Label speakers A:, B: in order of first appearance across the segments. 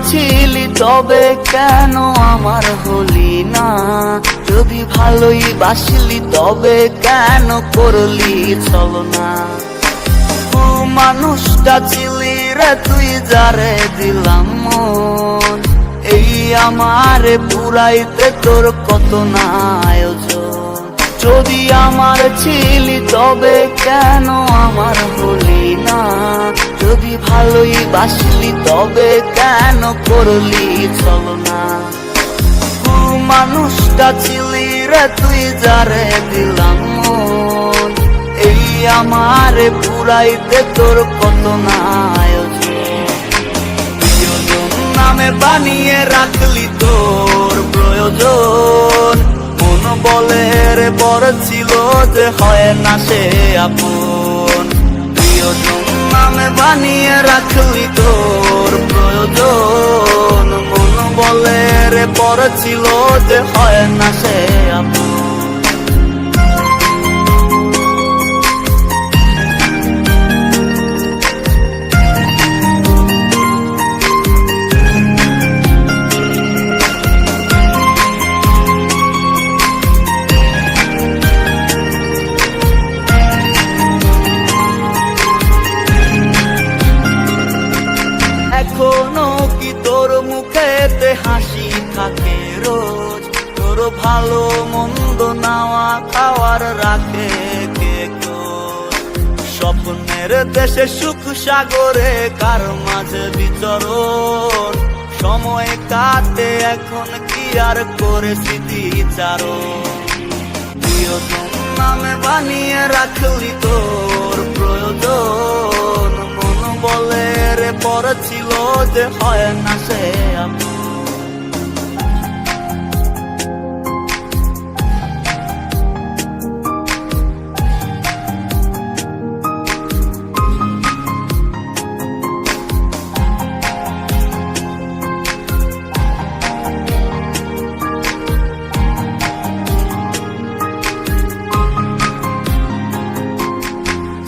A: ছিলি তবে কেন আমার হলি না? যদি ভালোই বাসলি তবে কেন করলি ছলনা? মানুষটা ছিলি রে তুই যারে দিলাম মন, এই আমারে পুরাইতে তোর কত না আয়োজন। যদি আমার ছিলি তবে কেন আমার হলি না? যদি ভালোই বাসলি তবে কেন করলি ছলনা? মানুষটা ছিলি রে তুই যারে দিলাম মন, এই আমারে পুরাইতে তোর কত না আয়োজন। প্রিয়জন নামে বানিয়ে রাখলি তোর প্রয়োজন, মন বলে রে বড় ছিল যে হয় না সে আপন। প্রিয়জন নামে বানিয়ে রাখলি তোর প্রয়োজন, মন বলে রে বড় ছিল যে হয় না সে আপন। এখনো কি তোর মুখেতে হাসি থাকে রোজ? তোর ভালো মন্দ নাওয়া খাওয়ার রাখে কে খোঁজ? স্বপ্নের দেশে সুখ সাগরে কার মাঝে বিচরণ, সময় কাটে এখন কি আর করে স্মৃতিচারণ। প্রিয়জন নামে বানিয়ে রাখলি তোর প্রয়োজন, মন বলে রে পড় ছিল যে হয় না সে আপন।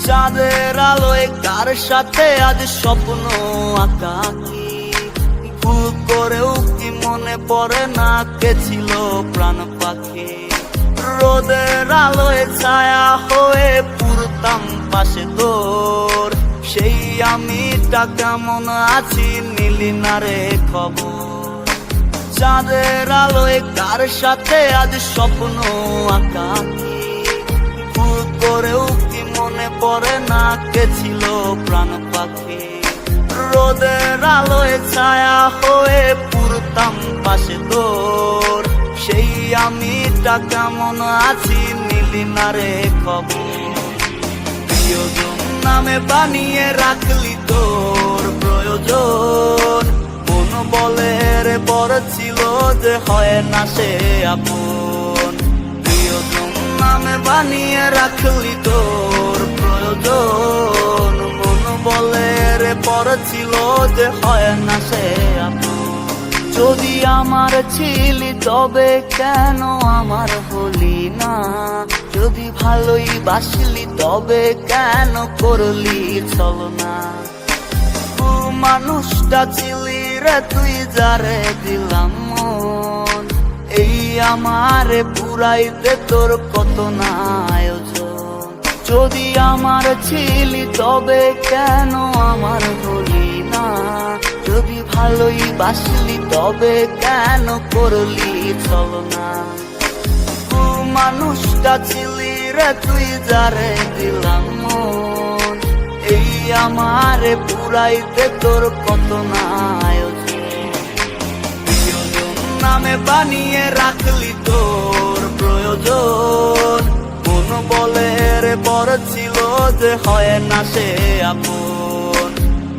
A: চাঁদের আলোয় কার সাথে আজ স্বপ্ন আঁকাকি, ভুল করেও কি মনে পড়ে না কে ছিল প্রাণ পাখি? রোদের আলোয় ছায়া হয়ে পুরতাম পাশে তোর, সেই আমিটা কেমন আছি নিলি না রে খবর। চাঁদের আলোয় কার সাথে আজ স্বপ্ন আঁকাকি, ভুল করেও কি মনে পড়ে না কে ছিল প্রাণ পাখি? রোদের আলোয় ছায়া হয়ে পুরতাম পাশে তোর, সেই আমিটা কেমন আছি নিলি না রে খবর। প্রিয়জন নামে বানিয়ে রাখলি তোর প্রয়োজন, মন বলে রে বড় ছিল যে হয় না সে আপন। প্রিয়জন নামে বানিয়ে রাখলি তোর প্রয়োজন, মন বলে রে বড় ছিল যে হয় না সে আপন। যদি আমার ছিলি তবে কেন আমার হলি না? যদি ভালোই বাসলি তবে কেন করলি ছলনা? মানুষটা ছিলি রে তুই যারে দিলাম মন, এই আমারে পুরাইতে তোর কত না আয়োজন। যদি আমার ছিলি তবে কেন আমার হলি না? যদি ভালোই বাসলি তবে কেন করলি ছলনা? মানুষটা ছিলি রে তুই যারে দিলাম মন, এই আমারে পুরাইতে তোর কত না আয়োজন। প্রিয়জন নামে বানিয়ে রাখলি তোর প্রয়োজন, মন বলে রে বড় ছিল যে হয় না সে আপন।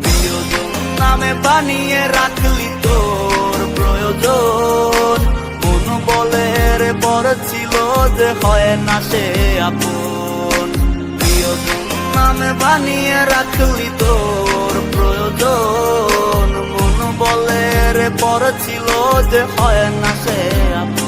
A: প্রিয়জন নামে বানিয়ে রাখলি তোর প্রয়োজন, মন বলে রে বড় ছিল যে হয় না সে আপন। প্রিয়জন নামে বানিয়ে রাখলি তোর প্রয়োজন, মন বলে রে বড় ছিল যে হয় না সে আপন।